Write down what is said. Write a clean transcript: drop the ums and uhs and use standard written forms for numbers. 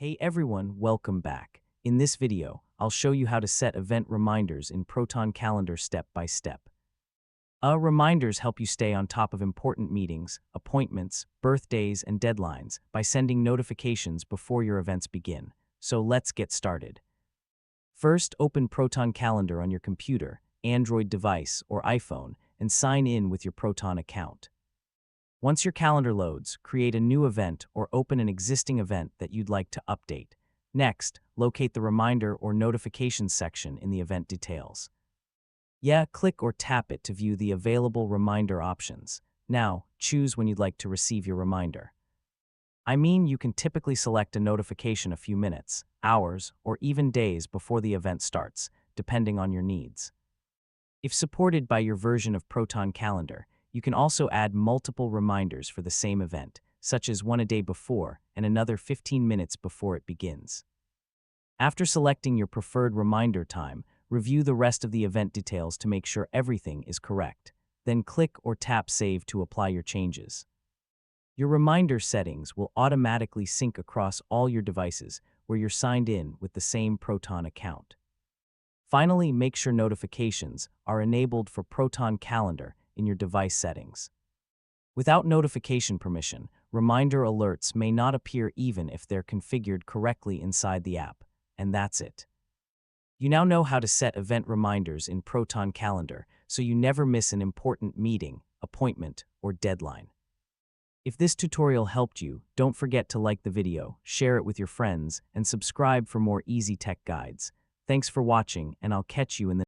Hey everyone, welcome back. In this video, I'll show you how to set event reminders in Proton Calendar step by step. Reminders help you stay on top of important meetings, appointments, birthdays, and deadlines by sending notifications before your events begin. So let's get started. First, open Proton Calendar on your computer, Android device, or iPhone, and sign in with your Proton account. Once your calendar loads, create a new event or open an existing event that you'd like to update. Next, locate the reminder or notifications section in the event details. Click or tap it to view the available reminder options. Now, choose when you'd like to receive your reminder. You can typically select a notification a few minutes, hours, or even days before the event starts, depending on your needs. If supported by your version of Proton Calendar, you can also add multiple reminders for the same event, such as one a day before and another 15 minutes before it begins. After selecting your preferred reminder time, review the rest of the event details to make sure everything is correct. Then click or tap Save to apply your changes. Your reminder settings will automatically sync across all your devices where you're signed in with the same Proton account. Finally, make sure notifications are enabled for Proton Calendar in your device settings. Without notification permission, reminder alerts may not appear even if they're configured correctly inside the app, and that's it. You now know how to set event reminders in Proton Calendar so you never miss an important meeting, appointment, or deadline. If this tutorial helped you, don't forget to like the video, share it with your friends, and subscribe for more easy tech guides. Thanks for watching, and I'll catch you in the